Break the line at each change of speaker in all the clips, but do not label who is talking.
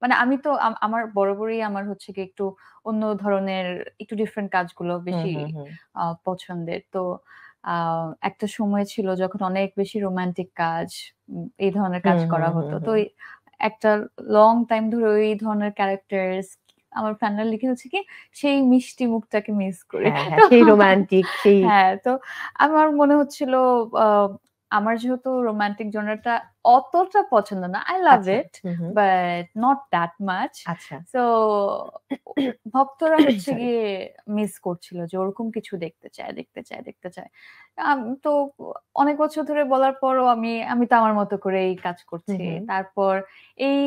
মানে আমি তো আমার বরাবরই আমার হচ্ছে গিয়ে একটু অন্য ধরনের একটু ডিফারেন্ট কাজগুলো
হুম,
বেশি
হুম, হুম।
পছন্দের। তো আ একটা সময় ছিল যখন অনেক বেশি রোমান্টিক কাজ, এই ধরনের কাজ
হুম, হুম,
করা
হুম,
হতো। তো
হুম।
একটা লং টাইম ধরে ওই ধরনের ক্যারেক্টারস আমার ফাইনাল লিখে হচ্ছে কি সেই মিষ্টি মুখটাকে মিস করি।
হ্যাঁ, হ্যাঁ,
তো
সেই রোমান্টিক সেই
হ্যাঁ, তো আমার মনে হচ্ছিল আ আমার যেহেতু রোমান্টিক জনরাটা অতটা পছন্দ না। I love
আচ্ছা।
it
hmm, hmm.
but not that much.
আচ্ছা।
So ভক্তরা হচ্ছে
সরি।
গিয়ে মিস করছিল যে ওরকম কিছু দেখতে চায়, দেখতে চায়, দেখতে চায়। তো অনেক বছর ধরে বলার পরও আমি তো আমার মতো করেই কাজ
হুম,
করছি।
হুম।
তারপর এই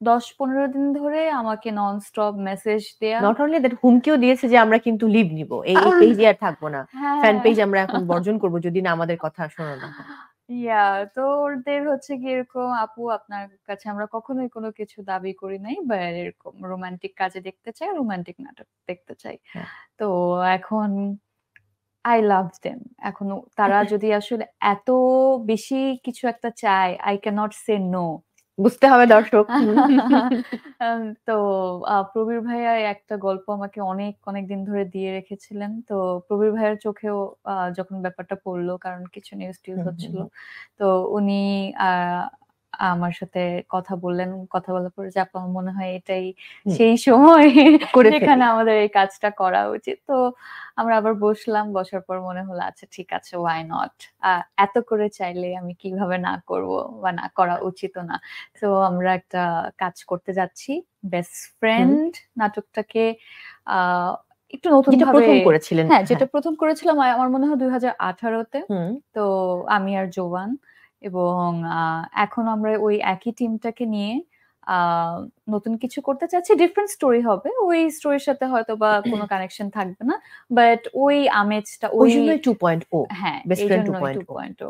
১০-১৫ দিন ধরে আমাকে ননস্টপ মেসেজ দেয়া
নট অনলি দ্যাট হুমকিও দিয়েছে যে আমরা কিন্তু লিভ নিব। এই পেইজে আর থাকবো না। ফ্যান
হ্যাঁ।
পেজ আমরা এখন বর্জন করব যদি না আমাদের কথা শোনানো হয়।
তো ওদের হচ্ছে গিয়ে এরকম, "আপু আপনার কাছে আমরা কখনোই কোনো কিছু দাবি করি নাই বা এরকম রোমান্টিক কাজে দেখতে চাই, রোমান্টিক নাটক দেখতে চাই।"
হ্যাঁ।
তো এখন I love them. এখন তারা যদি আসলে এত বেশি কিছু একটা চায়, I cannot say no.
বুঝতে হবে দর্শক।
তো প্রবীর ভাইয়া একটা গল্প আমাকে অনেক, অনেক দিন ধরে দিয়ে রেখেছিলেন। তো প্রবীর ভাইয়ার চোখেও যখন ব্যাপারটা পড়ল, কারণ কিছু নিউজ-টিউজ
হুম, হুম,
হচ্ছিল।
হুম।
তো উনি আ আমার সাথে কথা বললেন। কথা বলার পরে যে, "আপু আমার মনে হয় এটাই
হুম,
সেই সময়
করে ফেলি।
যেখানে আমাদের এই কাজটা করা উচিত।" তো আমরা আবার বসলাম। বসার পর মনে হলো আচ্ছা ঠিক আছে, why not? আ এত করে চাইলে আমি কিভাবে না করব বা না করা উচিতও না। তো আমরা একটা কাজ করতে যাচ্ছি। বেস্ট
হুম।
ফ্রেন্ড নাটকটাকে আ একটু
যেটা
নতুনভাবে
১ম করেছিলেন।
হ্যাঁ, যেটা
হ্যাঁ।
১ম করেছিলাম আমার মনে হয় ২০১৮ তে।
হুম,
তো আমি আর জোবান এবং আ এখন আমরা ওই একই টিমটাকে নিয়ে আ নতুন কিছু করতে চাচ্ছি। ডিফারেন্ট স্টোরি হবে। ওই স্টোরির সাথে হয়তোবা কোনো কানেকশন থাকবে না। বাট ওই আমেজটা ওই
ওইজন্যই 2.0
হ্যাঁ,
বেস্ট ফ্রেন্ড
এইজন্যই
2.0
2.0